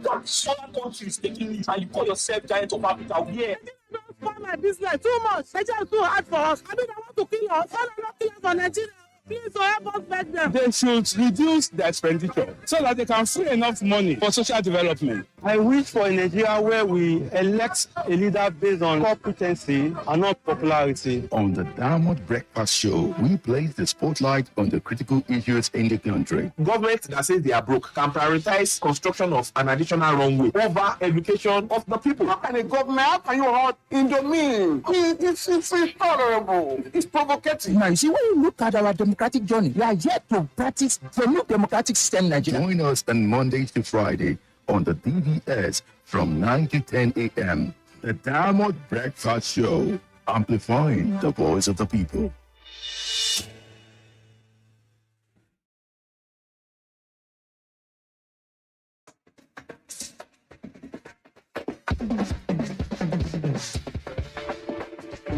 Look at other countries taking it, and you call yourself giant of Africa. Yeah. Don't spoil my business too much. Nigeria is too hard for us. I mean, I want to kill us. Why not kill us for Nigeria? Please, so help us beg them. They should reduce the expenditure so that they can free enough money for social development. I wish for a Nigeria where we elect a leader based on competency and not popularity. On the Diamond Breakfast Show, we place the spotlight on the critical issues in the country. Government that says they are broke can prioritize construction of an additional runway over education of the people. How can a government, how can you hold Indomine? It's intolerable. It's provocative. Now, you see, when you look at our democratic journey, we are yet to practice the new democratic system in Nigeria. Join us on Mondays to Friday on the DVS from 9 to 10 a.m. The Diamond Breakfast Show, amplifying the voice of the people.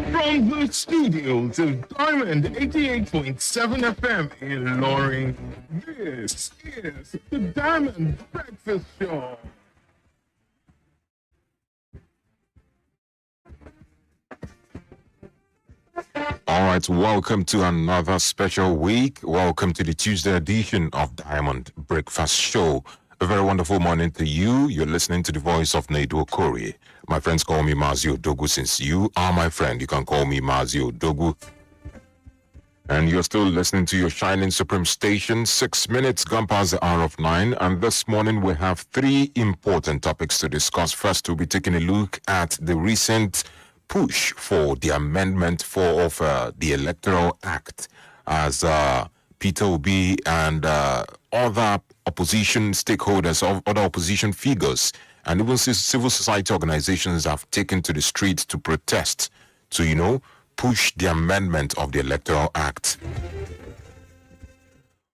From the studios of Diamond 88.7 FM in Loring, this is the Diamond Breakfast Show. All right, welcome to another special week. Welcome to the Tuesday edition of Diamond Breakfast Show. A very wonderful morning to you. You're listening to the voice of Nedu, Okorie. My friends call me Mazio Dogu. Since you are my friend, you can call me Mazio Dogu. And you're still listening to your shining supreme station. 6 minutes gone past the hour of 9. And this morning we have three important topics to discuss. First, we'll be taking a look at the recent push for the amendment of the Electoral Act, as Peter Obi and other opposition stakeholders, other opposition figures, and even civil society organizations have taken to the streets to protest, to, push the amendment of the Electoral Act.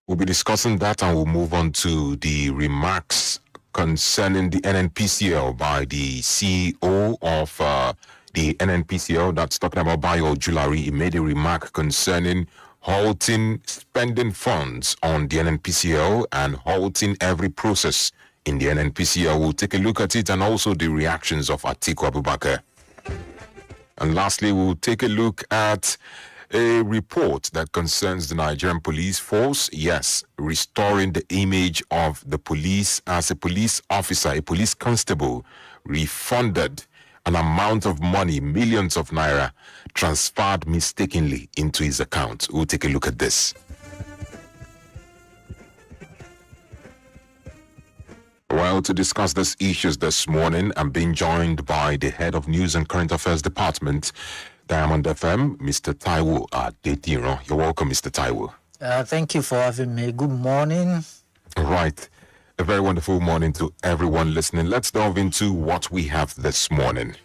We'll be discussing that, and we'll move on to the remarks concerning the NNPCL by the CEO of the NNPCL, that's talking about Bayo Julari. He made a remark concerning halting spending funds on the NNPCL and halting every process in the NNPCL. We'll take a look at it and also the reactions of Atiku Abubakar. And lastly, we'll take a look at a report that concerns the Nigerian police force. Yes, restoring the image of the police as a police officer, a police constable, refunded an amount of money, millions of naira, transferred mistakenly into his account. We'll take a look at this. Well, to discuss these issues this morning, I'm being joined by the head of News and Current Affairs Department, Diamond FM, Mr. Taiwo Adetiro. You're welcome, Mr. Taiwo. Thank you for having me. Good morning. All right. A very wonderful morning to everyone listening. Let's delve into what we have this morning.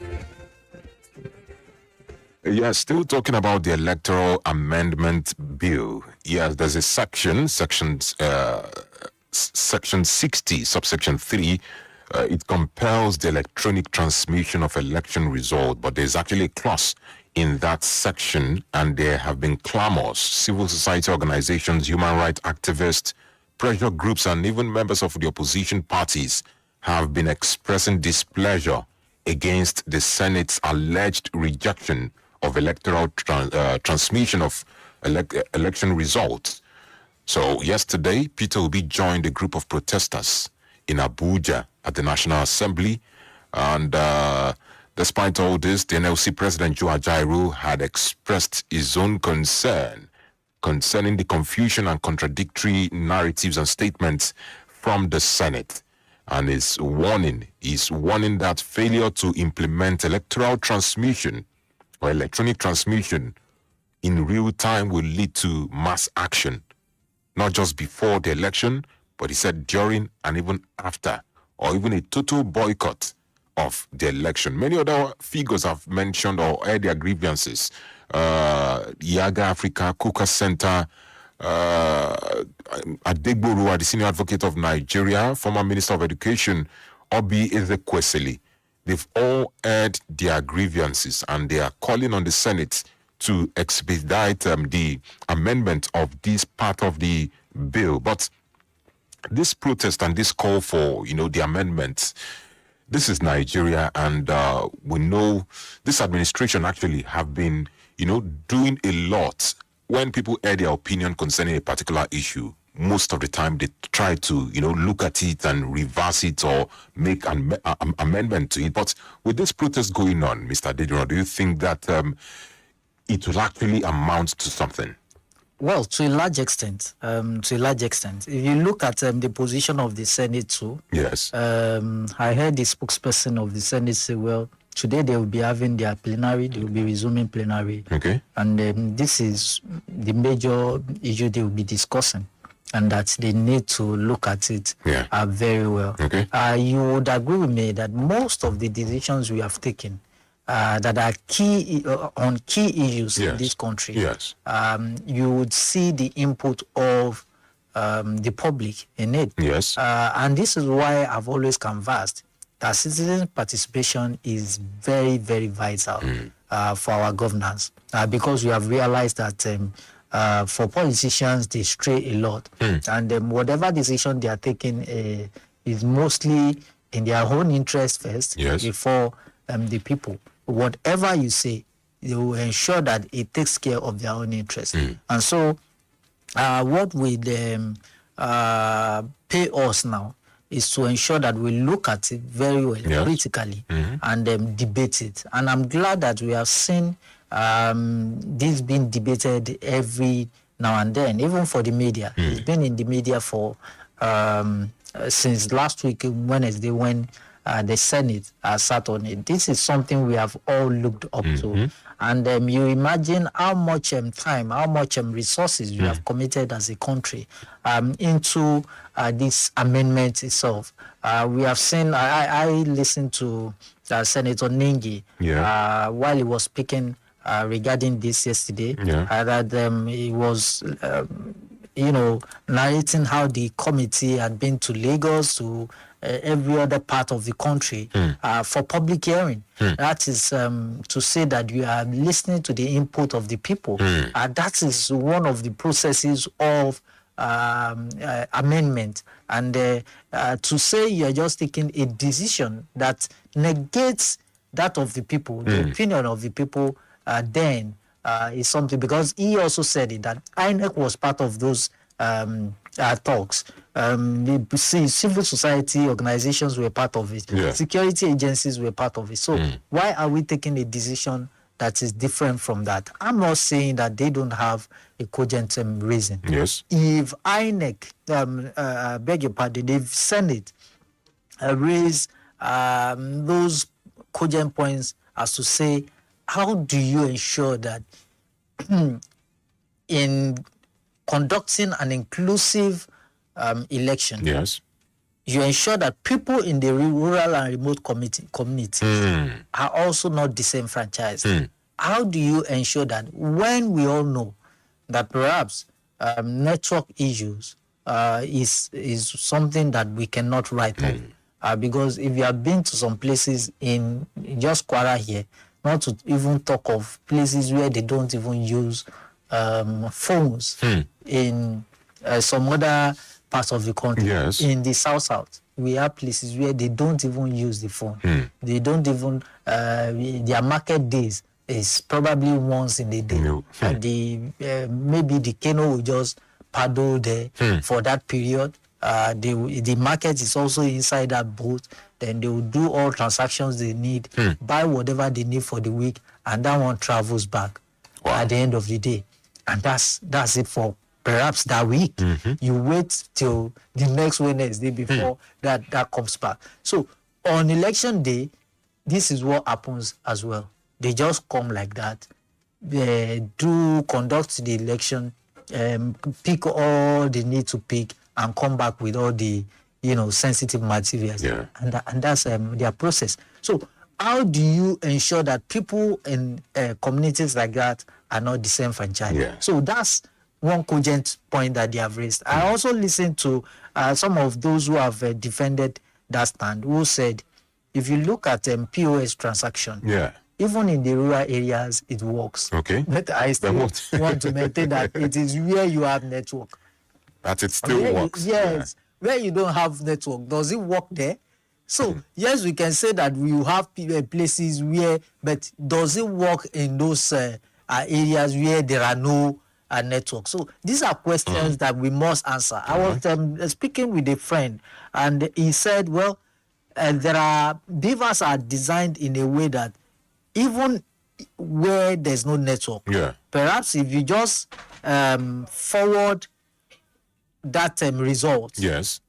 Yes, still talking about the Electoral Amendment Bill. Yes, there's a section 60, subsection 3. It compels the electronic transmission of election result, but there's actually a clause in that section, and there have been clamors. Civil society organizations, human rights activists, pressure groups, and even members of the opposition parties have been expressing displeasure against the Senate's alleged rejection of electoral transmission of election results. So yesterday, Peter Obi joined a group of protesters in Abuja at the National Assembly, and despite all this, the NLC President Joe Ajaero had expressed his own concern concerning the confusion and contradictory narratives and statements from the Senate, and is warning that failure to implement electoral transmission or electronic transmission in real time will lead to mass action, not just before the election, but he said during and even after, or even a total boycott of the election. Many other figures have mentioned or aired their grievances. Yaga Africa, Kuka Center, Adegboru, the senior advocate of Nigeria, former Minister of Education, Obi Ezekwesili. They've all aired their grievances, and they are calling on the Senate to expedite the amendment of this part of the bill. But this protest and this call for, the amendments, this is Nigeria, and we know this administration actually have been, doing a lot. When people air their opinion concerning a particular issue, most of the time they try to, look at it and reverse it or make an amendment to it. But with this protest going on, Mr. Nedu, do you think that it will actually amount to something? Well, to a large extent. If you look at the position of the Senate too, yes, I heard the spokesperson of the Senate say, well, today they will be having their plenary, they will be resuming plenary. Okay. And this is the major issue they will be discussing, and that they need to look at it very well. Okay. You would agree with me that most of the decisions we have taken that are key on key issues in this country, you would see the input of the public in it. Yes. And this is why I've always canvassed that citizen participation is very, very vital for our governance, because we have realized that for politicians, they stray a lot. And whatever decision they are taking is mostly in their own interest first before the people. Whatever you say, they will ensure that it takes care of their own interest. And so what will pay us now is to ensure that we look at it very well, critically, and debate it. And I'm glad that we have seen this being debated every now and then, even for the media. It's been in the media for since last week, Wednesday, when the Senate sat on it. This is something we have all looked up to. And you imagine how much time, how much resources we have committed as a country into this amendment itself. We have seen, I listened to Senator Ningi while he was speaking regarding this yesterday, that he was narrating how the committee had been to Lagos, to every other part of the country for public hearing. That is to say that you are listening to the input of the people. That is one of the processes of amendment. And to say you are just taking a decision that negates that of the people, the opinion of the people, then is something, because he also said it, that INEC was part of those talks. Civil society organizations were part of it. Security agencies were part of it. So why are we taking a decision that is different from that? I'm not saying that they don't have a cogent reason. Yes. If INEC, beg your pardon, if Senate raise those cogent points as to say, how do you ensure that in conducting an inclusive election, you ensure that people in the rural and remote communities are also not disenfranchised? How do you ensure that, when we all know that perhaps network issues is something that we cannot write off? Because if you have been to some places in just Kwara here, not to even talk of places where they don't even use phones, in some other parts of the country, in the south, we have places where they don't even use the phone. They don't even, their market days is probably once in a day. Maybe the canoe will just paddle there for that period. The market is also inside that boat. Then they will do all transactions they need, buy whatever they need for the week, and that one travels back at the end of the day. And that's it for perhaps that week. You wait till the next Wednesday before that comes back. So on election day, this is what happens as well. They just come like that. They conduct the election, pick all they need to pick, and come back with all the sensitive materials. And that's their process. So how do you ensure that people in communities like that are not disenfranchised? So that's one cogent point that they have raised. I also listened to some of those who have defended that stand, who said, if you look at POS transaction, even in the rural areas, it works. But I still want to maintain that it is where you have network that it still works. Yes. where you don't have network, does it work there? So yes, we can say that we have places where, but does it work in those areas where there are no network? So these are questions that we must answer. I was speaking with a friend, and he said, well, beavers are designed in a way that even where there's no network, perhaps if you just forward that result, yes,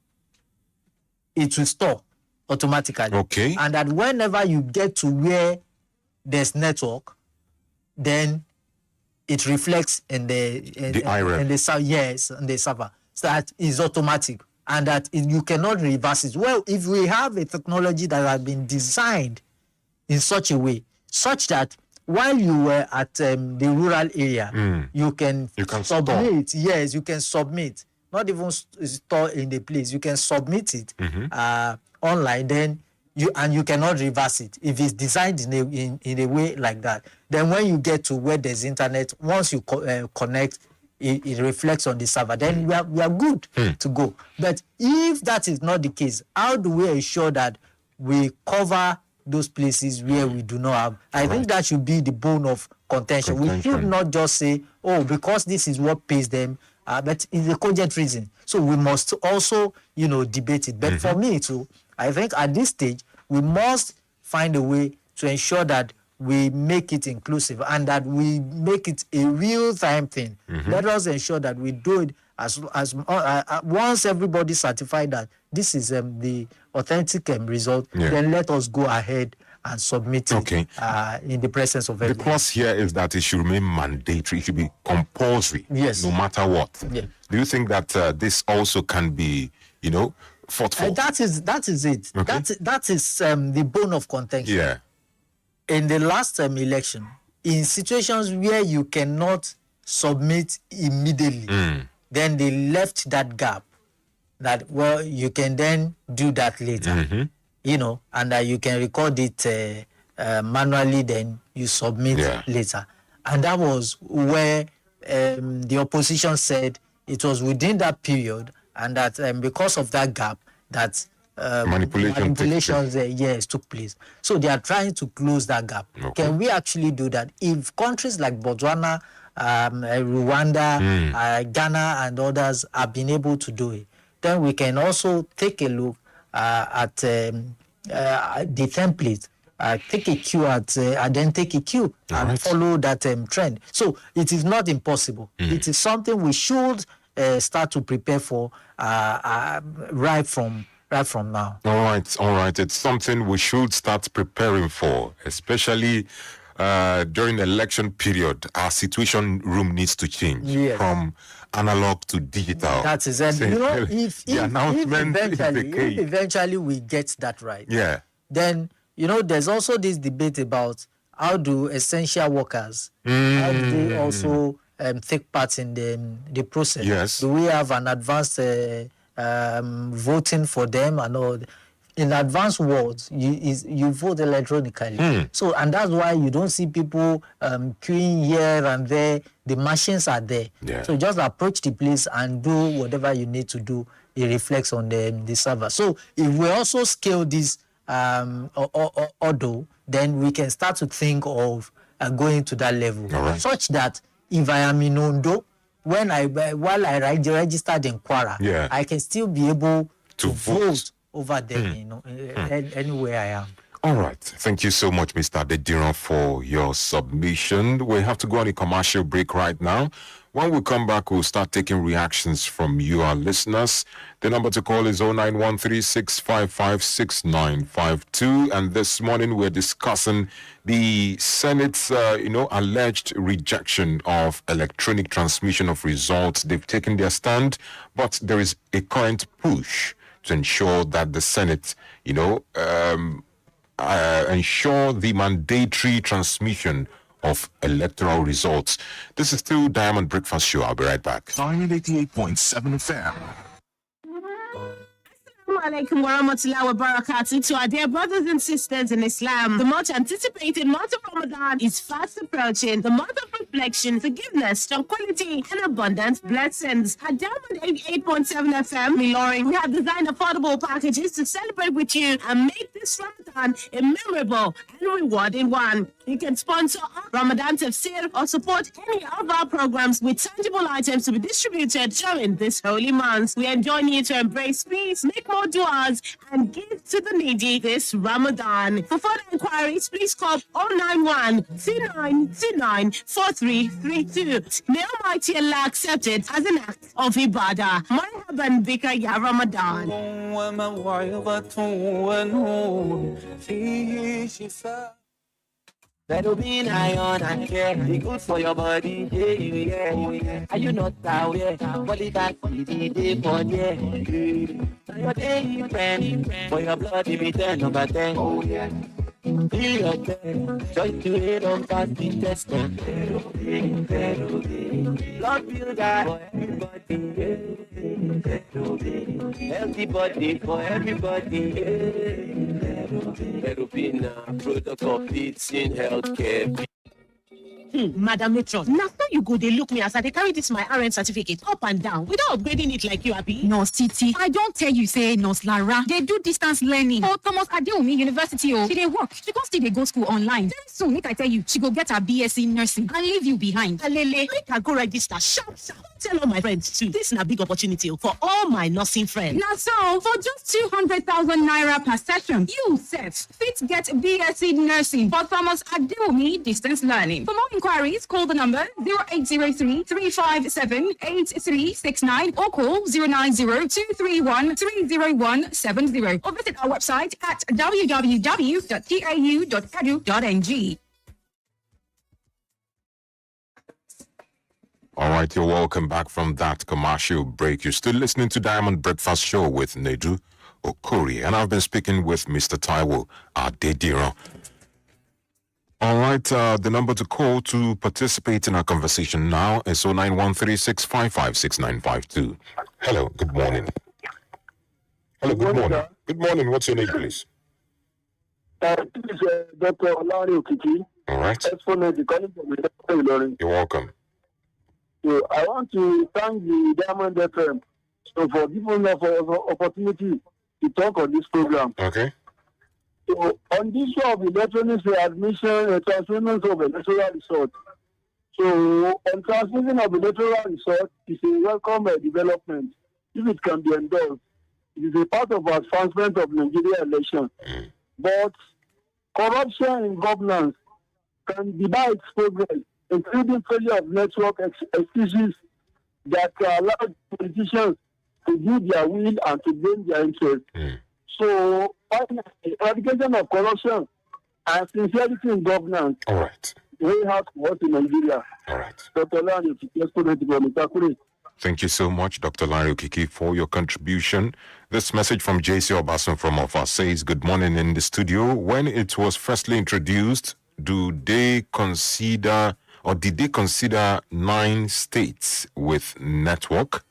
it will store automatically. Okay. And that whenever you get to where there's network, then it reflects in the server. So that is automatic, and that you cannot reverse it. Well, if we have a technology that has been designed in such a way, such that while you were at the rural area, you can submit. Store. Yes, you can submit. Not even store in the place. You can submit it online. Then you cannot reverse it if it's designed in a way like that. Then when you get to where there's internet, once you connect, it reflects on the server. Then we are good to go. But if that is not the case, how do we ensure that we cover those places where we do not have? I think that should be the bone of contention. We should not just say, oh, because this is what pays them, but it's a cogent reason. So we must also, debate it. But for me too, I think at this stage, we must find a way to ensure that we make it inclusive and that we make it a real-time thing. Let us ensure that we do it as once everybody certified that this is the authentic result, then let us go ahead and submit it in the presence of everyone. The clause here is that it should remain mandatory. It should be compulsory, no matter what. Yeah. Do you think that this also can be, fought for? That is it. Okay. That is the bone of contention. Yeah. In the last election, in situations where you cannot submit immediately, then they left that gap that, well, you can then do that later, and that you can record it manually, then you submit later. And that was where the opposition said it was within that period, and that because of that gap, that manipulations took place. So they are trying to close that gap. Okay. Can we actually do that? If countries like Botswana, Rwanda, Ghana, and others have been able to do it, then we can also take a look at the template. Take a cue and then take a cue and follow that trend. So it is not impossible. It is something we should start to prepare for right from now. All right. It's something we should start preparing for, especially during election period. Our situation room needs to change from analog to digital. That is it. If eventually we get that right, then there's also this debate about how do essential workers, how do they also take part in the process? Yes. Do we have an advanced voting for them and all? In advanced words, you vote electronically. So, and that's why you don't see people queuing here and there. The machines are there. Yeah. So just approach the place and do whatever you need to do. It reflects on the server. So if we also scale this order, then we can start to think of going to that level, such that if I am in Ondo, while I registered in Kwara, I can still be able to vote over there, anywhere I am. All right. Thank you so much, Mr. Dediran, for your submission. We have to go on a commercial break right now. When we come back, we'll start taking reactions from you, our listeners. The number to call is 09136556952. And this morning, we're discussing the Senate's, alleged rejection of electronic transmission of results. They've taken their stand, but there is a current push to ensure that the Senate, ensure the mandatory transmission of electoral results. This is still Diamond Breakfast Show. I'll be right back. 988.7 FM. Assalamualaikum warahmatullahi wabarakatuh. To our dear brothers and sisters in Islam, the much anticipated month of Ramadan is fast approaching. The month of reflection, forgiveness, tranquility, and abundant blessings. At Diamond 88.7 FM, Milorin, we have designed affordable packages to celebrate with you and make this Ramadan a memorable and rewarding one. You can sponsor Ramadan Tafsir or support any of our programs with tangible items to be distributed during this holy month. We enjoin you to embrace peace, make more du'as, and give to the needy this Ramadan. For further inquiries, please call 091 2929 4332. May Almighty Allah accept it as an act of ibadah. Marhaban bika ya Ramadan. Better iron and care, be good for your body, yeah. Are you not aware? Body back for the day for yeah. Your daily friend, for your blood, if you 10 over 10. Oh yeah. Feel your pain, joy to it on fast be tested. Blood builder for everybody, healthy body for everybody. Perubina, product of It's in healthcare. Madam Matron, now you go, they look me as I they carry this my RN certificate up and down without upgrading it like you, Abi. Nurse Titi, I don't tell you, say Nurse Lara. They do distance learning. Oh, Thomas Adeomi University, oh. She they work. She go still they go school online. Very soon, make I tell you, she go get her BSc nursing and leave you behind. Alele, make her go register. Sharp. Tell all my friends too. This is a big opportunity for all my nursing friends. Now so, for just 200,000 naira per session, you set fit get BSc nursing for Thomas Adeomi distance learning. For more inquiries, call the number 0803-357-8369 or call 090-231-30170 or visit our website at www.pau.edu.ng. All right, you're welcome back from that commercial break. You're still listening to Diamond Breakfast Show with Nedu, Okorie, and I've been speaking with Mr. Taiwo Adediro. All right, the number to call to participate in our conversation now is 09136556952. Hello, good morning. Hello, good morning. Good morning. What's your name, please? This is Dr. Okorie. All right. You're welcome. So I want to thank the Diamond FM for giving us an opportunity to talk on this program. Okay. So on this show of electronic admission and transmission of electoral result. So on transmission of electoral result is a welcome development if it can be endorsed. It is a part of advancement of Nigeria election. But corruption in governance can deny its progress, including failure of network excuses that allow politicians to do their will and to gain their interest. So, eradication of corruption and sincerity in governance. All right. Very hard to work in Nigeria. All right. Dr. Larry, thank you so much, Dr. Larry Okiki, for your contribution. This message from JC Obasan from Ofa says, good morning in the studio. When it was firstly introduced, did they consider 9 states with network?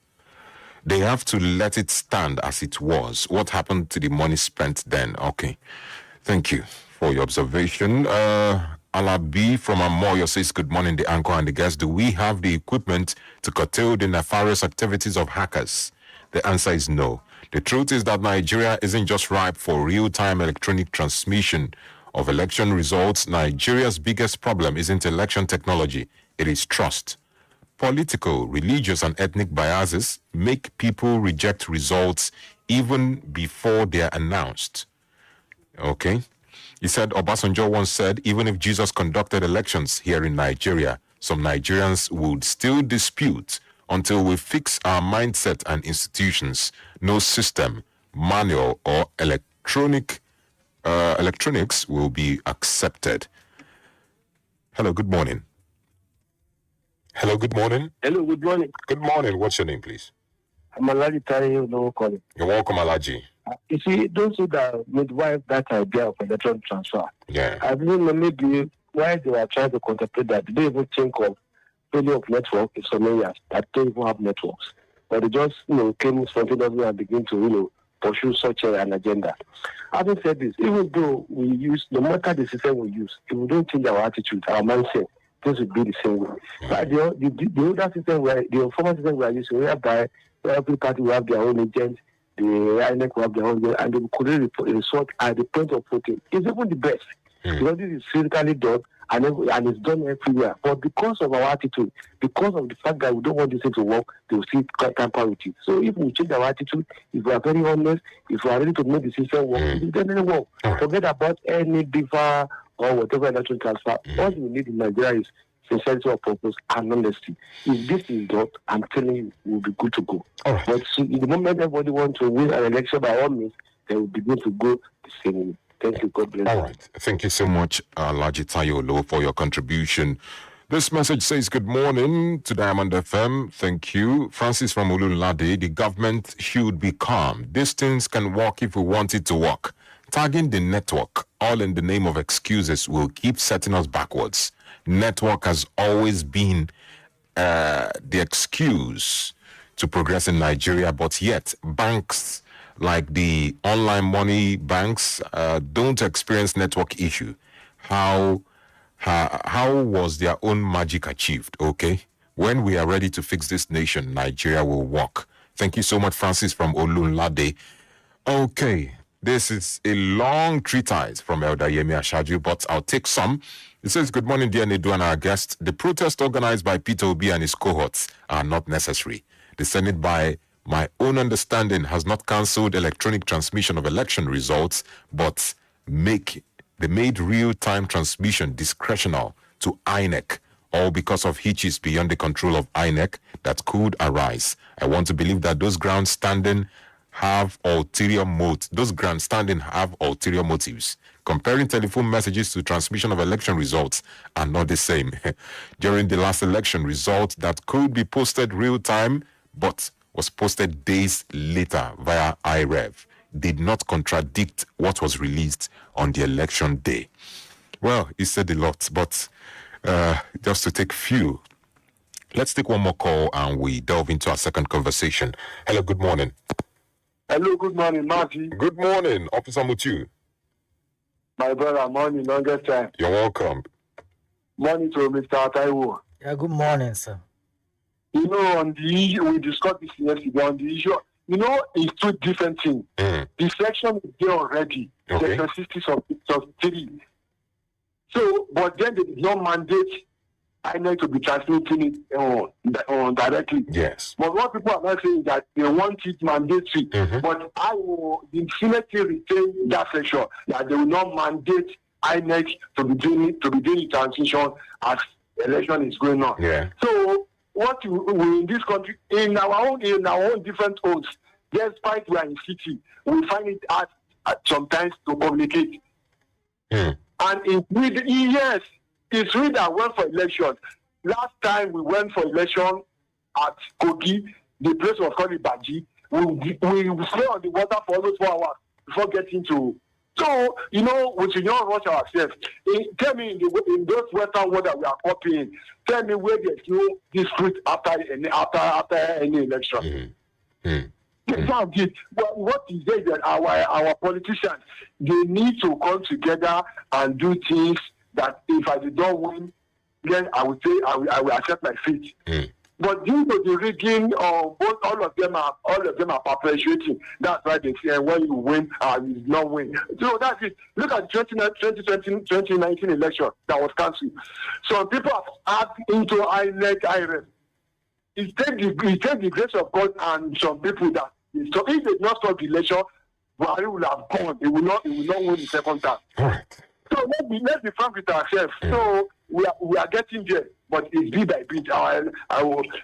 They have to let it stand as it was. What happened to the money spent then? Okay. Thank you for your observation. Alabi from Amoyo says, good morning, the anchor and the guest. Do we have the equipment to curtail the nefarious activities of hackers? The answer is no. The truth is that Nigeria isn't just ripe for real-time electronic transmission of election results. Nigeria's biggest problem isn't election technology. It is trust. Political, religious, and ethnic biases make people reject results even before they are announced. Okay? He said, Obasanjo once said, even if Jesus conducted elections here in Nigeria, some Nigerians would still dispute until we fix our mindset and institutions. No system, manual, or electronics will be accepted. Hello, good morning. Hello, good morning. Hello, good morning. Good morning. What's your name, please? I'm Alaji Tayo calling. You're welcome, Alaji. You see, those who that midwife that idea of electronic transfer. Yeah. I didn't know maybe why they were trying to contemplate that. They didn't even think of failure of network in some areas that don't even have networks. But they just, came spontaneously and begin to, pursue such an agenda. Having said this, even though we use, no matter the system we use, if we don't change our attitude, our mindset, things will be the same way. But the older system, the former system we are using, whereby every party will have their own agent, the INEC will have their own agent, and they will collect the result at the point of voting. It's even the best. Because this is physically done and it's done everywhere. But because of our attitude, because of the fact that we don't want this thing to work, they will still tamper with it. So if we change our attitude, if we are very honest, if we are ready to make the system work, it will definitely work. Forget about any differ or whatever electoral transfer. All we need in Nigeria is sincerity of purpose and honesty. If this is done, I'm telling you, we'll be good to go. But in the moment everybody wants to win an election by all means, they will begin to go the same way. Thank you. God bless. All right. Thank you so much, Laji Tayolo, for your contribution. This message says, good morning to Diamond FM. Thank you. Francis from Ululade, the government should be calm. These things can work if we want it to work. Tagging the network, all in the name of excuses, will keep setting us backwards. Network has always been the excuse to progress in Nigeria, but yet banks like the online money banks don't experience network issue. How was their own magic achieved? Okay, when we are ready to fix this nation, Nigeria will work. Thank you so much, Francis from Olunlade. Okay, this is a long treatise from Elder Yemi Ashaju, but I'll take some. It says, good morning, dear Nedu and our guest. The protest organized by Peter Obi and his cohorts are not necessary. The Senate, by my own understanding, has not cancelled electronic transmission of election results, but they made real-time transmission discretional to INEC, all because of hitches beyond the control of INEC that could arise. I want to believe that those grandstanding have ulterior motives. Comparing telephone messages to transmission of election results are not the same. During the last election, results that could be posted real-time, but was posted days later via IREV, did not contradict what was released on the election day. Well, he said a lot, but just to take few. Let's take one more call and we delve into our second conversation. Hello, good morning. Hello, good morning, Marty. Good morning, Officer Mutu. My brother, morning, longest time. You're welcome. Morning to Mr. Taiwo. Yeah, good morning, sir. You know, on the issue, we discussed this yesterday, on the issue, you know, it's two different things. The section is there already. Okay. Section 60 of 3. So, but then they did not mandate INEC to be transmitting it directly. Yes. But what people are not saying is that they want it mandatory. But the Senate retain that section, that they will not mandate INEC to be doing the transmission as election is going on. Yeah. So what we in this country, in our own different homes, despite we are in city, we find it hard sometimes to communicate. And yes, it's really that went for election. Last time we went for election at Kogi, the place was called Ibaji. We stay on the water for almost 4 hours before getting to. So, you know, we should not rush ourselves. Tell me, in those western water we are copying, tell me where there's no dispute after any election. What is there that our politicians, they need to come together and do things that if I did not win, then I would say I will accept my fate. But due to the rigging, all of them are perpetuating. That's why they say when you win, you did not win. So that's it. Look at the 2019 election that was cancelled. So people have added into IREV. It takes the grace of God and some people that so if they did not stop the election, Buhari will have gone. It will not win the second time. So let's be frank with ourselves. So we are getting there, but it's bit by bit.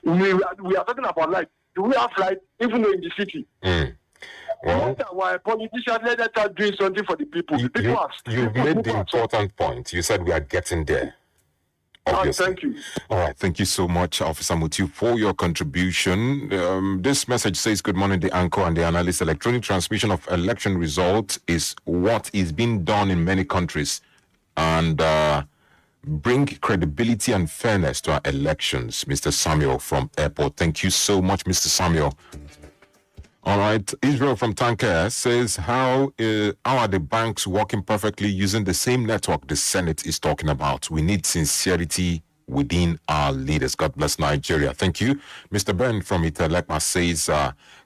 We are talking about life. Do we have life even though in the city? Well, our politicians let us start doing something for the people. You've made the important point. You said we are getting there. Obviously. Thank you. All right. Thank you so much, Officer Mutu, for your contribution. This message says, good morning, the anchor and the analyst. Electronic transmission of election results is what is being done in many countries and bring credibility and fairness to our elections. Mr. Samuel from Airport. Thank you so much, Mr. Samuel. All right. Israel from Tanker says, how are the banks working perfectly using the same network the Senate is talking about? We need sincerity within our leaders. God bless Nigeria. Thank you. Mr. Ben from Italekma says,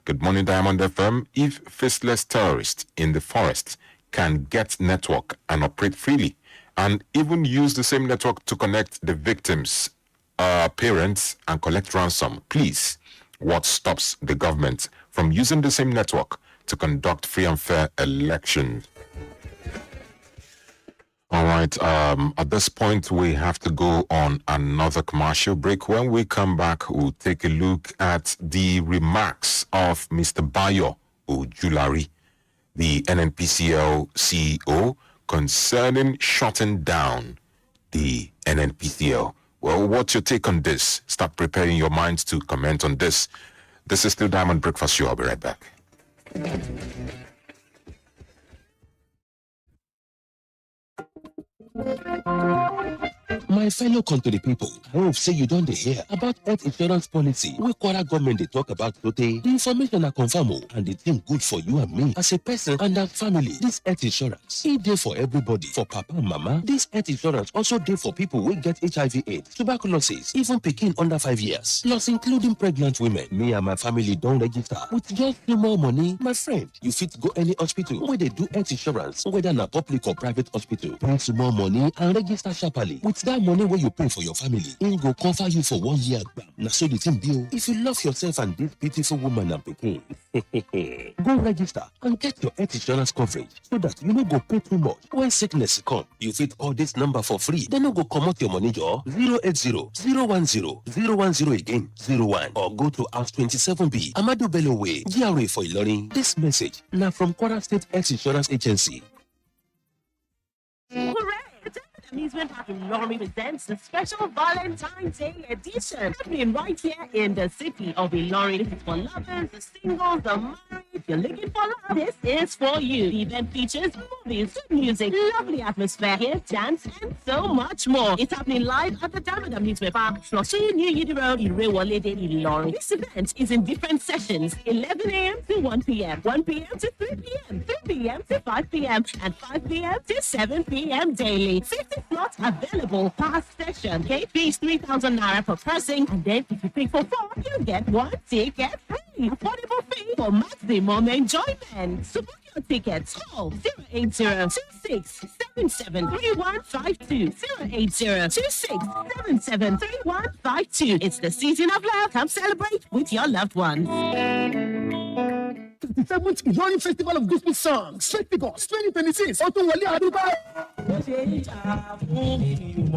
good morning, Diamond FM. If faceless terrorists in the forest can get network and operate freely, and even use the same network to connect the victims' parents and collect ransom, please, what stops the government from using the same network to conduct free and fair elections? All right, at this point, we have to go on another commercial break. When we come back, we'll take a look at the remarks of Mr. Bayo Ojulari, the NNPCL CEO, concerning shutting down the NNPCL. Well, what's your take on this? Start preparing your minds to comment on this. This is still Diamond Breakfast Show. I'll be right back. My fellow country people, I hope say you don't hear about health insurance policy wey Kwara government they talk about today. The information I confirm and the thing good for you and me as a person and a family. This health insurance e dey for everybody, for papa and mama. This health insurance also dey for people who get HIV/AIDS, tuberculosis, even pikin under 5 years, plus including pregnant women. Me and my family don't register with just no more money. My friend, you fit go any hospital where they do health insurance, whether na public or private hospital. Pay some more money and register sharply. With that money where you pay for your family, it go cover you for 1 year. Now so the thing deal. If you love yourself and this beautiful woman and pikin, go register and get your health insurance coverage so that you no go pay too much when sickness come. You fit call this number for free. Then no go come out your money, your 080-010-010 again 01, or go to house 27B Amadu Bello Way, GRA for Ilorin. This message now from Kwara State Health Insurance Agency. Hooray! Amusement Park in Ilorin presents the special Valentine's Day edition, happening right here in the city of Ilorin. This is for lovers, the singles, the married. If you're looking for love, this is for you. The event features movies, good music, lovely atmosphere here, dance, and so much more. It's happening live at the Diamond Amusement Park, Flossy New Yidi Road, Irewolede, Ilorin. This event is in different sessions: 11 a.m. to 1 p.m., 1 p.m. to 3 p.m., 3 p.m. to 5 p.m., and 5 p.m. to 7 p.m. daily. 50 slots available per session. Okay, fees 3,000 naira per person, and then if you pay for 4, you get 1 ticket free. Affordable fee for maximum enjoyment. So book your tickets. Call 080-2677-3152. 080-2677-3152. It's the season of love. Come celebrate with your loved ones. 37th Ilorin Festival of Gospel Songs, Festivals 2026. Ọdún wọlé àdúgbò.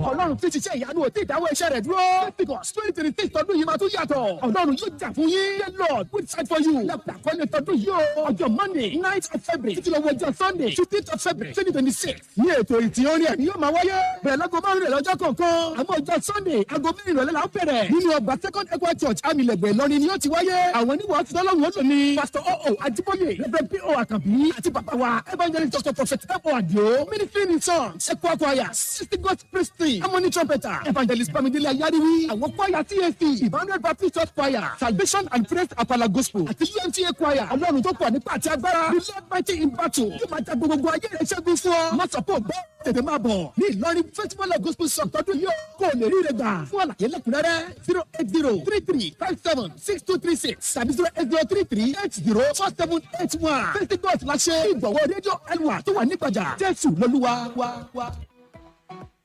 Ọlọ́run ti ṣiṣẹ́ ìyanu òtí ìdáwọ́ iṣẹ́ rẹ̀ dúró. Festivals 2026 tọdún yìí máa tún yàtọ̀. Ọlọ́run yóò jà fún yín. The Lord will fight for you. Lẹ́pẹ̀ àkọlé tọdún yìí o. Ọjọ́ Monday 9th of February títí lọ́wọ́ ọjọ́ Sunday 15th of February 2026. Ní ètò ìtì orin ẹ̀mí yóò máa wáyé. Bẹ̀rẹ̀ láago márùn-ún lọ́jọ́ kọ̀ọ̀kan. Àmọ́ ọjọ́ Sunday aago mẹ́rin ìrọ̀lẹ́ la ń bẹ̀rẹ̀. Nínú ọgbà Second Equa Church Amilẹ̀gbẹ̀ Ìlọrin ni yóò ti wáyé. Àwọn oníwọ̀ ti tọ́lọ́run ó lò ní Pastor O.O. Ajiboye, Reverend P.O. Akambi, àti bàbá wa Evangelist Dr. Prophet F.O. Adio, Ministry in Songs, Equa Choir, 60 God's Priestly, Harmony Trumpeter, Evangelist Bamidele Ayariwi, àwọn choir TAC, Emmanuel Baptist Church Choir, Salvation and Praise Apala Gospel, àti UMTA Choir. Ọlọ́run tó pọ̀ nípa àti agbára, the Lord mighty in battle, yóò máa ja gbogbo ayé rẹ̀ ṣẹ́gun fún ọ. Má sọ̀pọ̀ gbọ́, tètè máa bọ̀ ní Ìlọrin Festival of Gospel Song tọdún yóò kó lè rí rẹ̀ gbà. Fún àlàyé lẹ́kùnrẹ́rẹ́ 080-3357-6236 tàbí 080-3380-4781. Festivals la ṣe ìgbọ̀wọ́ rédíò Elwa tó wà nígbàjà. Jésù lolúwa wá.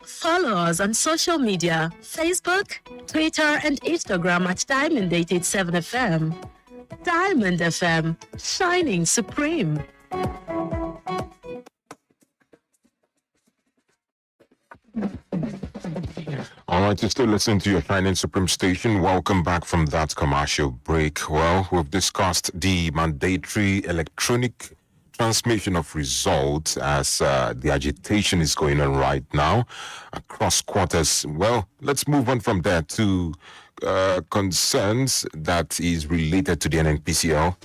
Follow us on social media, Facebook, Twitter, and Instagram at Diamond 887 FM. Diamond FM, shining supreme. All right, you're still listening to your Shining Supreme station. Welcome back from that commercial break. Well, we've discussed the mandatory electronic transmission of results as the agitation is going on right now across quarters. Well, let's move on from there to concerns that is related to the NNPCL.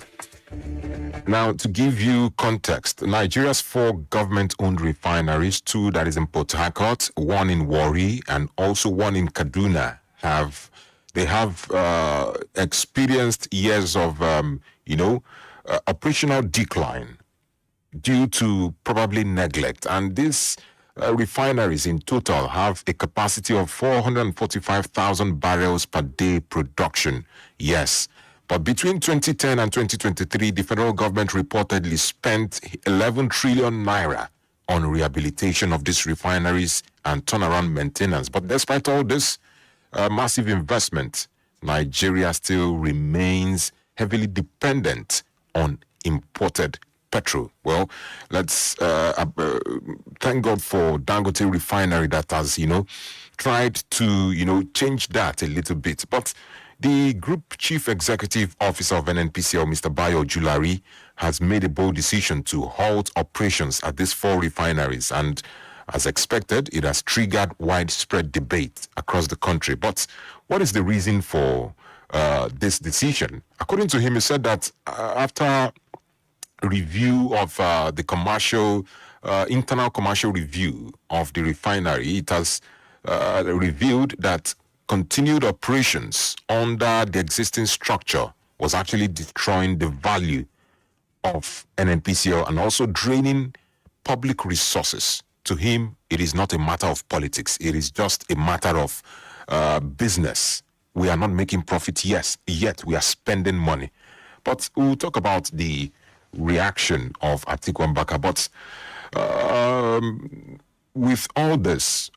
Now, to give you context, Nigeria's 4 government-owned refineries, 2 that is in Port Harcourt, 1 in Warri, and also 1 in Kaduna, have experienced years of, operational decline due to probably neglect. And this refineries in total have a capacity of 445,000 barrels per day production. Yes. But between 2010 and 2023, the federal government reportedly spent 11 trillion naira on rehabilitation of these refineries and turnaround maintenance. But despite all this massive investment, Nigeria still remains heavily dependent on imported petrol. Well, let's thank God for Dangote Refinery that has, tried to, change that a little bit. But the Group Chief Executive Officer of NNPCL, Mr. Bayo Julari, has made a bold decision to halt operations at these 4 refineries. And as expected, it has triggered widespread debate across the country. But what is the reason for this decision? According to him, he said that after review of the internal commercial review of the refinery, it has revealed that continued operations under the existing structure was actually destroying the value of NNPCL and also draining public resources. To him, it is not a matter of politics. It is just a matter of business. We are not making profit, yes, yet we are spending money. But we'll talk about the reaction of Atiku Abubakar. But with all this,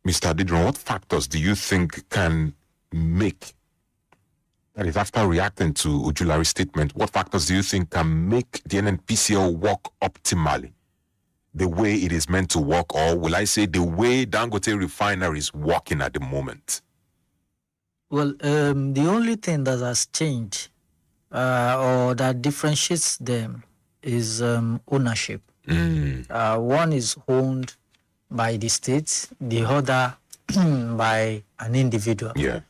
Mr. Adidron, what factors do you think can make, that is after reacting to Ojulari's statement, what factors do you think can make the NNPCL work optimally, the way it is meant to work, or will I say the way Dangote Refinery is working at the moment? Well, the only thing that has changed or that differentiates them is ownership. One is owned by the state, the other by an individual. Yeah.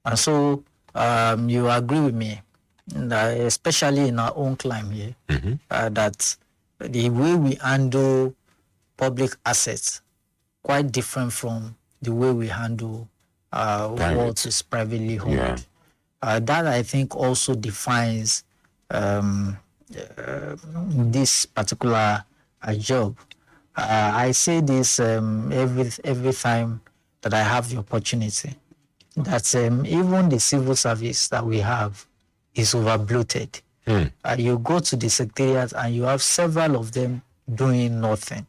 And so you agree with me, that especially in our own climate here, that the way we handle public assets quite different from the way we handle what is privately owned. Yeah. That I think also defines this particular job. I say this every time that I have the opportunity, that even the civil service that we have is over-bloated. You go to the secretariat and you have several of them doing nothing.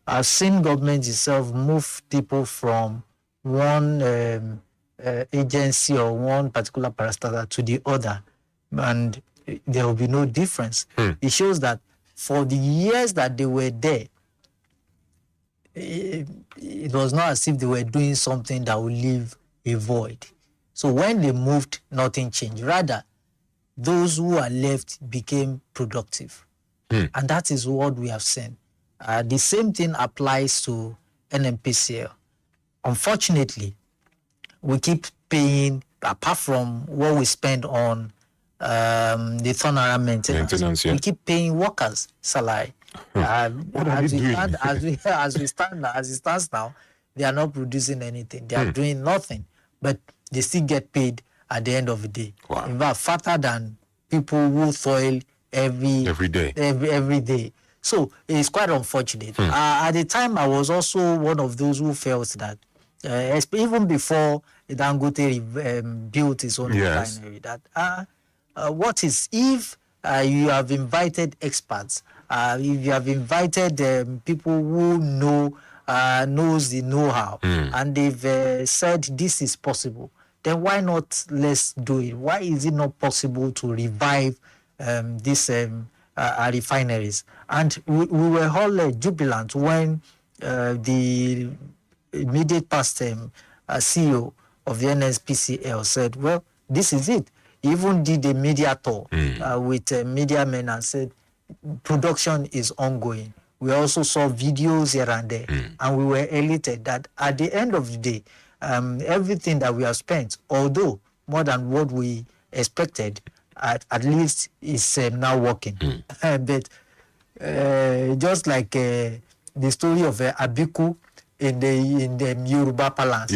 I've seen government itself move people from one agency or one particular parastatal to the other, and there will be no difference. It shows that for the years that they were there, it was not as if they were doing something that would leave a void. So when they moved, nothing changed. Rather, those who are left became productive. And that is what we have seen. The same thing applies to NNPCL. Unfortunately, we keep paying, apart from what we spend on the turnaround maintenance, we keep paying workers' salary. As it stands now, they are not producing anything. They are doing nothing, but they still get paid at the end of the day. Wow. In fact, fatter than people who toil every day. So it's quite unfortunate. At the time, I was also one of those who felt that even before Dangote built his own refinery, that what is if you have invited experts, if you have invited people who knows the know-how, and they've said this is possible, then why not let's do it? Why is it not possible to revive these refineries? And we were all jubilant when the immediate past CEO of the NSPCL said, well, this is it. He even did a media tour with media men and said, production is ongoing. We also saw videos here and there, and we were elated that at the end of the day, everything that we have spent, although more than what we expected, at least is now working. But just like the story of Abiku in the Yoruba Palace,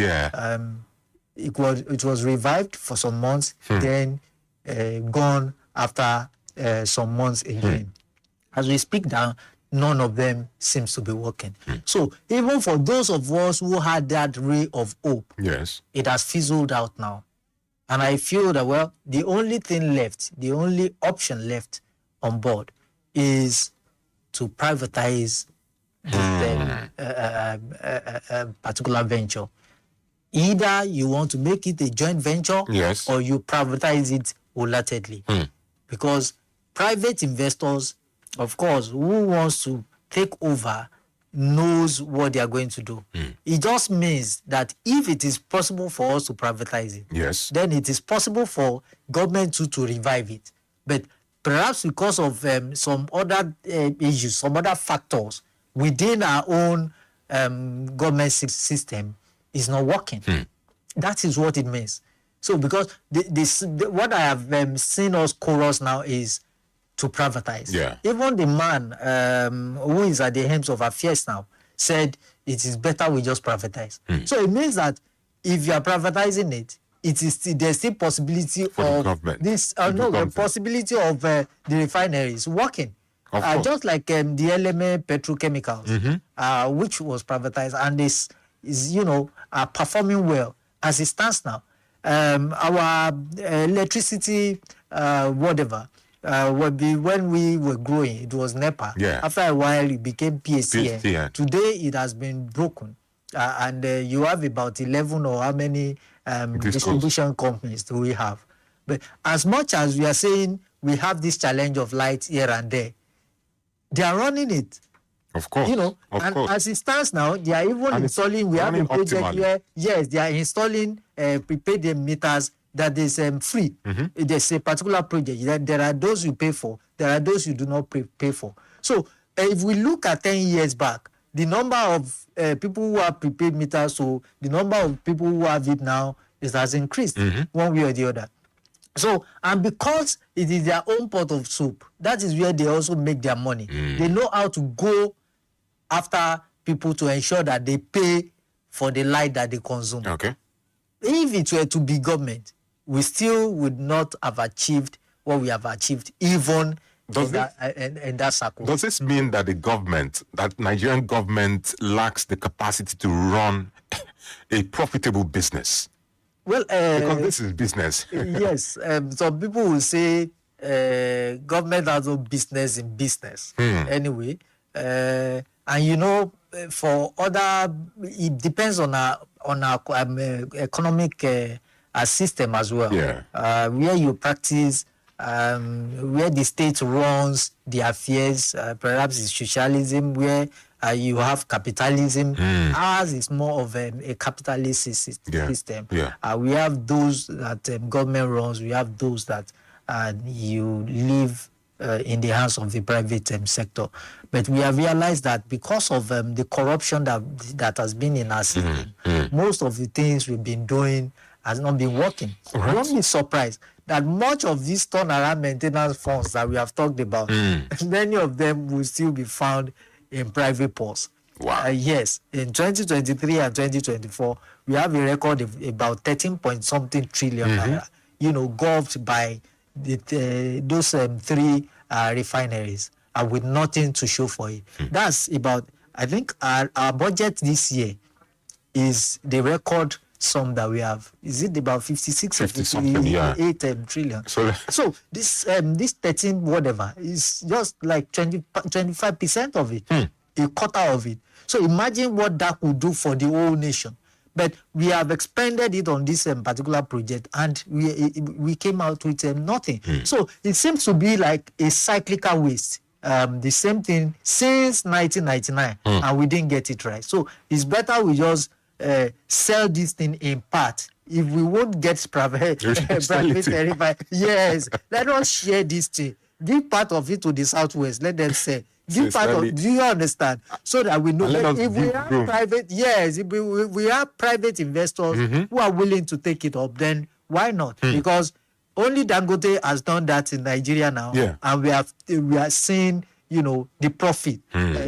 it was revived for some months, then gone after some months again. As we speak now, none of them seems to be working. So even for those of us who had that ray of hope, yes, it has fizzled out now. And I feel that, well, the only thing left, the only option left on board is to privatize this particular venture. Either you want to make it a joint venture, yes, or you privatize it wholeheartedly. Because private investors, of course, who wants to take over knows what they are going to do. It just means that if it is possible for us to privatize it, yes, then it is possible for government to revive it. But perhaps because of some other issues, some other factors within our own government system is not working. That is what it means. So because what I have seen us chorus now is to privatize. Yeah. Even the man who is at the helm of affairs now said it is better we just privatize. So it means that if you are privatizing it, there's still possibility for of this the possibility of the refineries working. Just like the LMA petrochemicals, which was privatized and is performing well as it stands now. Our electricity, whatever, when we were growing, it was NEPA. Yeah. After a while, it became PSCN. PSCN. Today, it has been broken. And you have about 11 or how many distribution companies do we have. But as much as we are saying we have this challenge of light here and there, they are running it. Of course. As it stands now, they are even installing, we have a project where, yes, they are installing prepaid meters that is free. There's a particular project that there are those you pay for, there are those you do not pay for. So if we look at 10 years back, the number of people who have prepaid meters, so the number of people who have it now has increased one way or the other. So, and because it is their own pot of soup, that is where they also make their money. They know how to go after people to ensure that they pay for the light that they consume. Okay. If it were to be government, we still would not have achieved what we have achieved, even in that circle. Does this mean that that Nigerian government lacks the capacity to run a profitable business? Well, because this is business. Yes, some people will say government has no business in business. Anyway, and for other, it depends on our economic system as well. Yeah. Where you practice, where the state runs the affairs, perhaps it's socialism, where you have capitalism. Ours is more of a capitalist system. Yeah. We have those that government runs. We have those that you live in the hands of the private sector. But we have realized that because of the corruption that has been in our system, most of the things we've been doing has not been working. Right. Don't be surprised that much of these turnaround maintenance funds that we have talked about, many of them will still be found in private purse. Wow. Yes, in 2023 and 2024, we have a record of about 13-point-something trillion naira, governed by those three refineries, with nothing to show for it. That's about, I think, our budget this year is the record sum that we have. Is it about 56 or 58 trillion? So this 13 whatever is just like 25% of it, a quarter of it. So imagine what that would do for the whole nation. But we have expended it on this particular project, and we came out with nothing. So it seems to be like a cyclical waste. The same thing since 1999, and we didn't get it right. So it's better we just sell this thing in part. If we won't get private yes, let us share this thing. Give part of it to the Southwest. Let them say. Give part of. Do you understand? So that we know if we have private. Yes, if we have private investors who are willing to take it up, then why not? Because only Dangote has done that in Nigeria now, and we are seeing the profit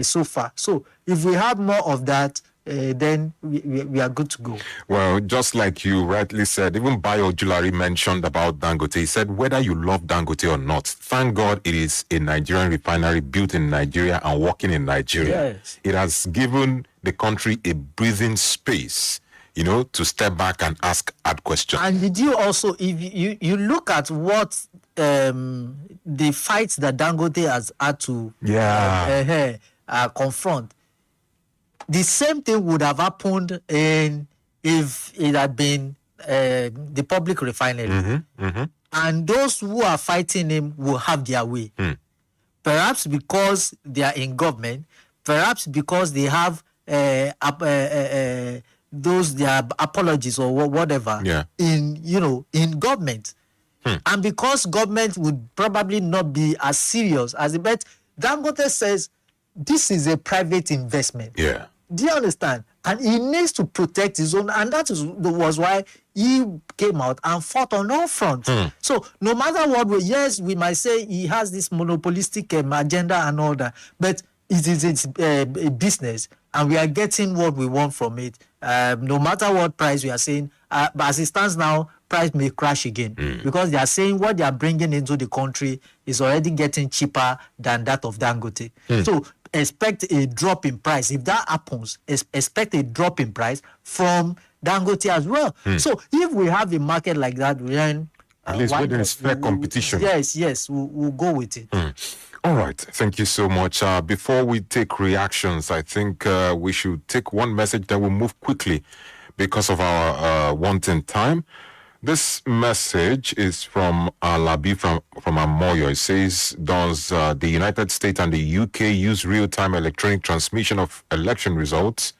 so far. So if we have more of that, then we are good to go. Well, just like you rightly said, even Bayo Julari mentioned about Dangote. He said, whether you love Dangote or not, thank God it is a Nigerian refinery built in Nigeria and working in Nigeria. Yes. It has given the country a breathing space, to step back and ask hard questions. And did you also, if you look at what the fights that Dangote has had to confront, the same thing would have happened if it had been the public refinery. And those who are fighting him will have their way. Perhaps because they are in government, perhaps because they have their apologies or whatever in government. And because government would probably not be as serious as the bet, Dangote says this is a private investment. Yeah. Do you understand? And he needs to protect his own, and that was why he came out and fought on all fronts. So no matter what, we might say he has this monopolistic agenda and all that, but it is a business, and we are getting what we want from it. No matter what price we are saying, but as it stands now, price may crash again because they are saying what they are bringing into the country is already getting cheaper than that of Dangote. So expect a drop in price. If that happens, expect a drop in price from Dangote as well. So if we have a market like that, then at least where there is fair competition. Yes, we'll go with it. All right. Thank you so much. Before we take reactions, I think we should take one message that will move quickly because of our wanting time. This message is from Alabi from Amoyo. It says, does the United States and the UK use real-time electronic transmission of election results?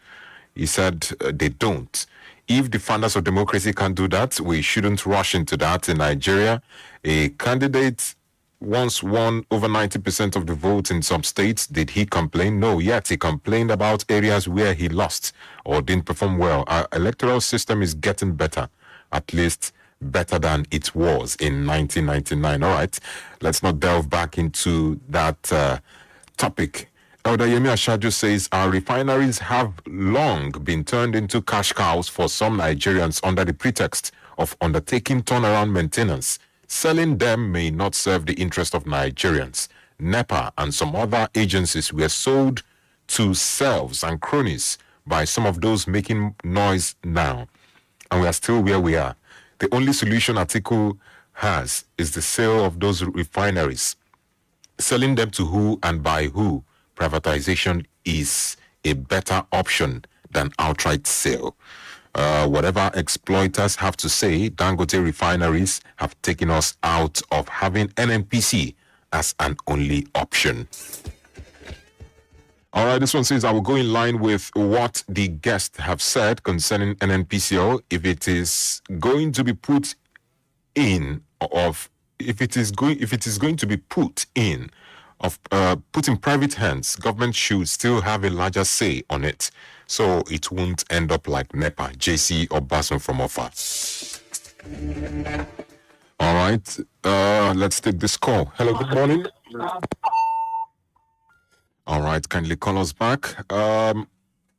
He said they don't. If the founders of democracy can't do that, we shouldn't rush into that. In Nigeria, a candidate once won over 90% of the votes in some states. Did he complain? No, yet he complained about areas where he lost or didn't perform well. Our electoral system is getting better, at least better than it was in 1999. All right, let's not delve back into that topic. Elder Yemi Ashaju says our refineries have long been turned into cash cows for some Nigerians under the pretext of undertaking turnaround maintenance. Selling them may not serve the interest of Nigerians. NEPA and some other agencies were sold to selves and cronies by some of those making noise now. And we are still where we are. The only solution Atiku has is the sale of those refineries. Selling them to who and by who? Privatization is a better option than outright sale. Whatever exploiters have to say, Dangote refineries have taken us out of having NNPC as an only option. All right, this one says, I will go in line with what the guests have said concerning NNPCL. If it is going to be put in private hands, government should still have a larger say on it, so it won't end up like NEPA. JC Obasan from Ofa. All right, let's take this call. Hello, good morning. All right, kindly call us back. All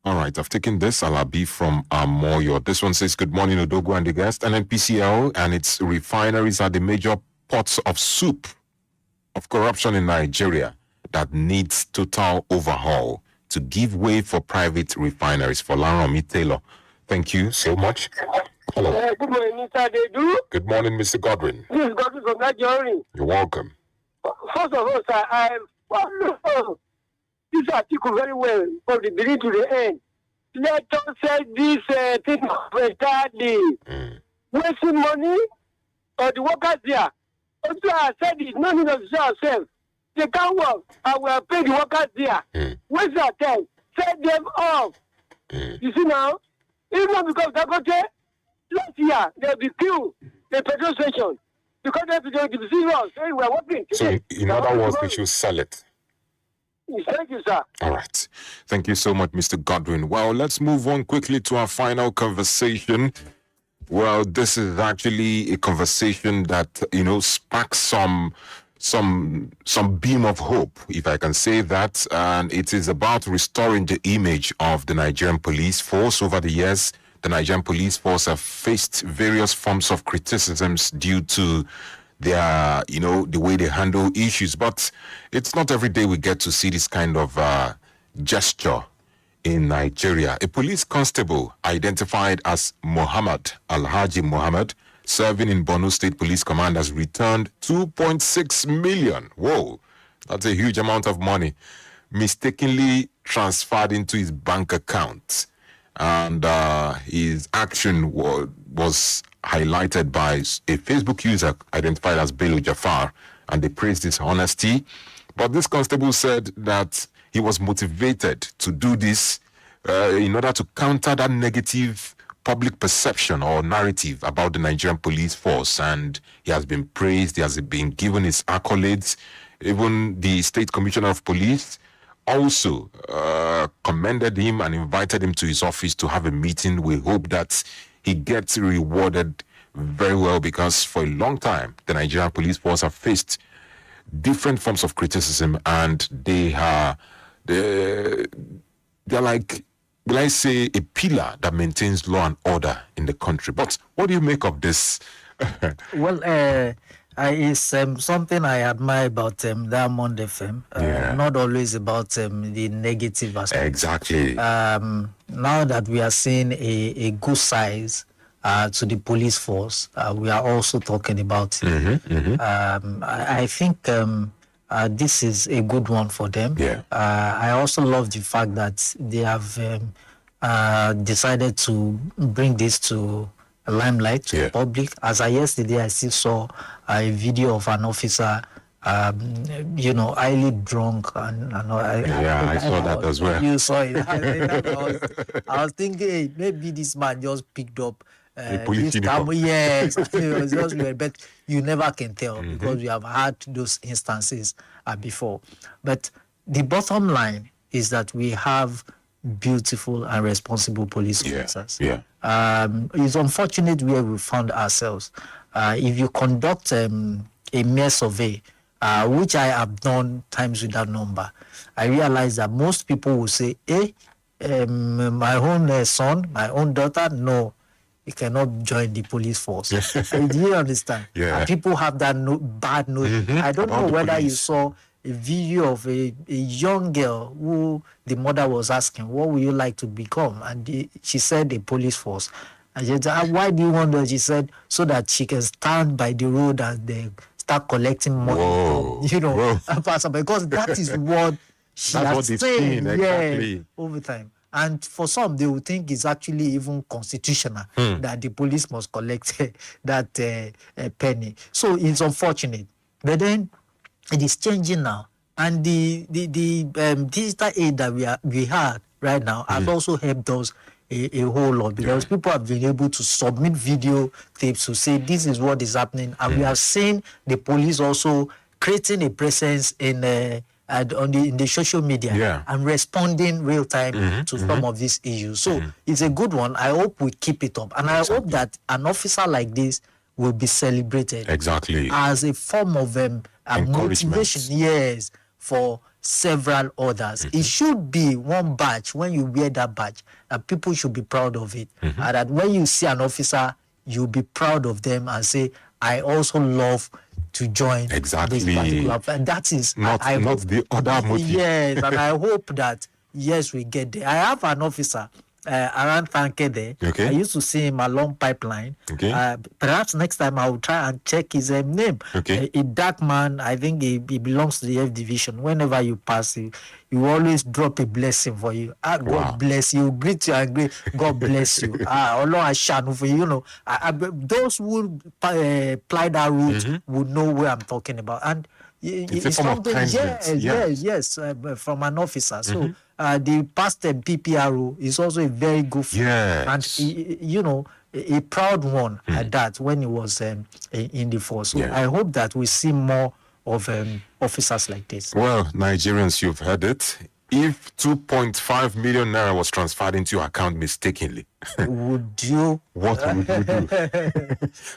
right, I've taken this. Alabi from Amoyo. This one says, good morning, Odogu and the guest. NNPCL and its refineries are the major pots of soup of corruption in Nigeria that needs total overhaul to give way for private refineries. For Laromi Taylor. Thank you so much. Hello. Good morning, Mr. Nedu. Good morning, Mr. Godwin. This is Godwin from Nigeria. You're welcome. First of all, sir, I follow this article very well from the beginning to the end. Let us say this thing entirely. Wasting money on the workers there. Also, I said it's not need to sell ourselves. They can't work and we are paying the workers there. Waste their time. Set them off. You see now? Even not because Dangote, last year they'll be killed the petrol station because they'll be serious. Hey, we're working. So, in other words, we should sell it. Thank you, sir. All right. Thank you so much, Mr. Godwin. Well, let's move on quickly to our final conversation. Well, this is actually a conversation that, sparks some some beam of hope, if I can say that, and it is about restoring the image of the Nigerian police force. Over the years, the Nigerian police force have faced various forms of criticisms due to their, the way they handle issues. But it's not every day we get to see this kind of gesture in Nigeria. A police constable identified as Muhammad Alhaji Muhammad, serving in Borno State Police Command, has returned 2.6 million. Whoa, that's a huge amount of money, mistakenly transferred into his bank account. And his action was highlighted by a Facebook user identified as Bello Jafar, and they praised his honesty. But this constable said that he was motivated to do this in order to counter that negative public perception or narrative about the Nigerian police force. And he has been praised, he has been given his accolades. Even the State Commissioner of Police also commended him and invited him to his office to have a meeting. We hope that he gets rewarded very well, because for a long time, the Nigerian police force have faced different forms of criticism, and they're like, will I say, a pillar that maintains law and order in the country. But what do you make of this? Well, it's something I admire about Diamond FM. Not always about the negative aspect. Exactly. Now that we are seeing a good size to the police force, we are also talking about it. I think this is a good one for them. I also love the fact that they have decided to bring this to limelight, to the public. As yesterday, I still saw a video of an officer, highly drunk. And I saw that as well. You saw it. I was thinking, hey, maybe this man just picked up police uniform. Yes, it was just weird, but you never can tell because we have had those instances before. But the bottom line is that we have beautiful and responsible police officers. It's unfortunate where we found ourselves. If you conduct a mere survey, which I have done times without number, I realize that most people will say, my own son, my own daughter, no, he cannot join the police force. Do you understand? And people have that bad note. I don't know whether you saw a video of a young girl who the mother was asking, what would you like to become? And she said the police force. And she said, why do you want that? She said, so that she can stand by the road and they start collecting money from, because that is what she has said over time. And for some, they will think it's actually even constitutional that the police must collect that penny. So it's unfortunate. But then it is changing now. And the digital aid that we had right now has also helped us a whole lot, because people have been able to submit video tapes to say this is what is happening. And we have seen the police also creating a presence in the social media and responding real time to some of these issues. So it's a good one. I hope we keep it up. And I hope that an officer like this will be celebrated as a form of motivation, for several others. It should be one badge. When you wear that badge, that people should be proud of it. And that when you see an officer, you'll be proud of them and say, I also love to join this particular. And that is not the other motive. Yes, and I hope that we get there. I have an officer around Tanke there. I used to see him along Pipeline. Perhaps next time I will try and check his name. A dark man, I think he belongs to the F division. Whenever you pass, he always drop a blessing for you. God bless you. Greet you and greet. God bless you. Those who ply that route would know where I'm talking about. And it's something, yes, from an officer. So the past PPRO is also a very good film. And a proud one at that when he was in the force. So I hope that we see more of officers like this. Well, Nigerians, you've heard it. if 2.5 million naira was transferred into your account mistakenly, would you? What would you do?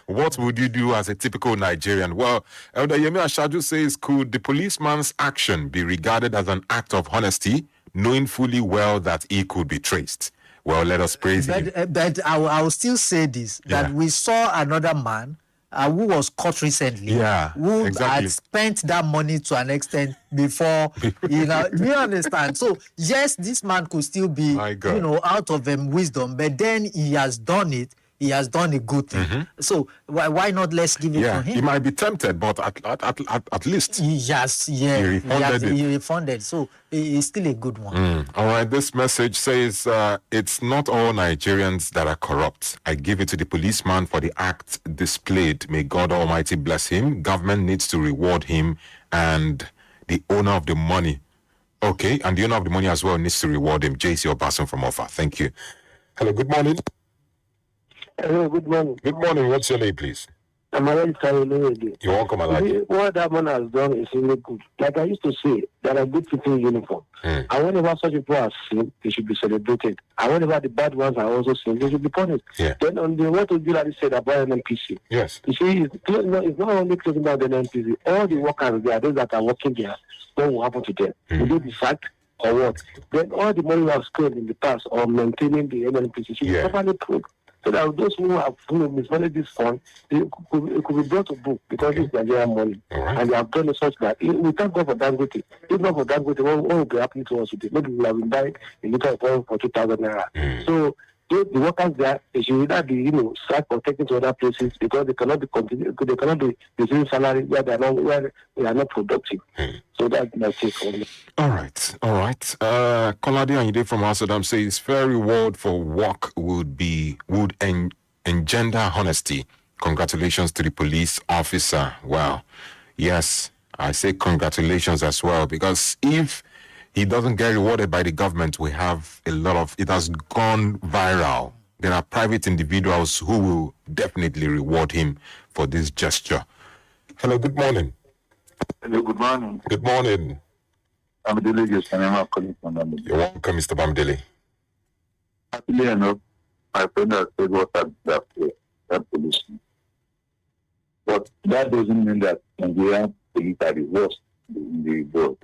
What would you do as a typical Nigerian? Well, Elder Yemi Ashaju says, could the policeman's action be regarded as an act of honesty, knowing fully well that he could be traced? Well, let us praise him. But I will still say this, that we saw another man who was caught recently, who had spent that money to an extent before, you understand? So, yes, this man could still be, out of wisdom, but then he has done it. He has done a good thing. So why not let's give it to him? He might be tempted, but at least he refunded. So it's still a good one. All right, this message says, it's not all Nigerians that are corrupt. I give it to the policeman for the act displayed. May God Almighty bless him. Government needs to reward him, and the owner of the money. Okay, and the owner of the money as well needs to reward him. JC Obasan from Offa. Thank you. Hello, good morning. Hello, good morning. Good morning. What's your name, please? I'm Alaji Karole. You're welcome, Alaji. What that man has done is really good. Like I used to say, there are good people in uniform. And whenever such people are seen, they should be celebrated. And whenever the bad ones are also seen, they should be punished. Then on the what would you like to say about NNPC? Yes. You see, it's not only closing down the NNPC. All the workers there, those that are working there, what will happen to them? Will they be sacked or what? Then all the money we have spent in the past on maintaining the NNPC should be properly put. So that those who have mismanaged this fund, it could be brought to book because it's Nigerian money. And they have done it such that we thank God for Dangote. If not for Dangote, what will be happening to us today? Maybe we have been buying a liter of oil for 2,000 naira. So the workers there, they should either be, sacked or taken to other places because they cannot be receiving salary where they are not productive. So that's my take on it. All right. Kolade Anyide from Asadam says fair reward for work would engender honesty. Congratulations to the police officer. Wow. Yes, I say congratulations as well, because if he doesn't get rewarded by the government, we have it has gone viral. There are private individuals who will definitely reward him for this gesture. Hello, good morning. Hello, good morning. Good morning. I'm Bamdele, and I'm calling from Bamdele. You're welcome, Mr. Bamdele. Happily enough, my friend has said what that policeman. But that doesn't mean that Nigerian police are the worst in the world.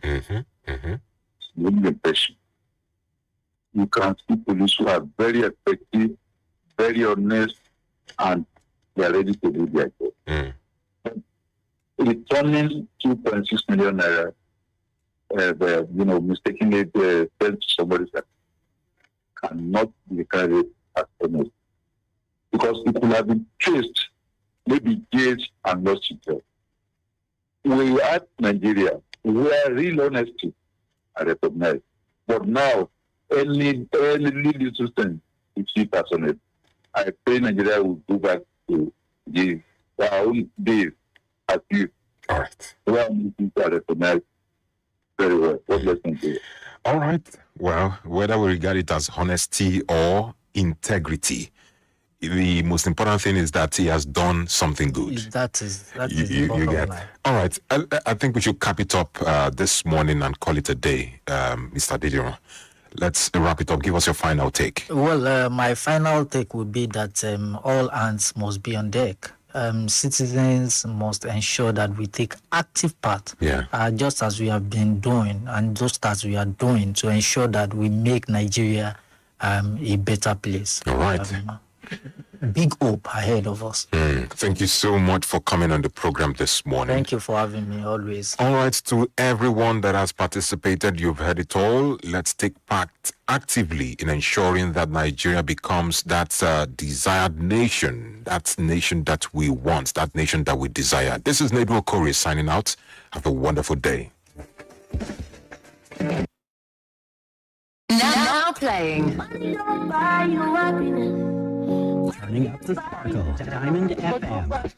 The impression. You can see police who are very effective, very honest, and they are ready to do their job. Returning 2.6 million naira, mistakenly sent to somebody that cannot be regarded as honest. Because it will have been traced, maybe jailed and lost itself. We are Nigeria, where real honesty are recognized. But now, any little thing is cheap as honest. I pray Nigeria will go back to our own days as youth. All right. Where people are recognized very well. God bless Nigeria. All right. Well, whether we regard it as honesty or integrity, the most important thing is that he has done something good. That is you get. All right. I think we should cap it up this morning and call it a day, Mr. Didion. Let's wrap it up. Give us your final take. Well, my final take would be that all hands must be on deck. Citizens must ensure that we take active part, just as we have been doing and just as we are doing, to ensure that we make Nigeria a better place. All right. Big hope ahead of us. Thank you so much for coming on the program this morning. Thank you for having me, always. All right, to everyone that has participated, you've heard it all. Let's take part actively in ensuring that Nigeria becomes that desired nation, that nation that we want, that nation that we desire. This is Nedu Okorie signing out. Have a wonderful day. Now playing. Turning up the sparkle to Diamond FM.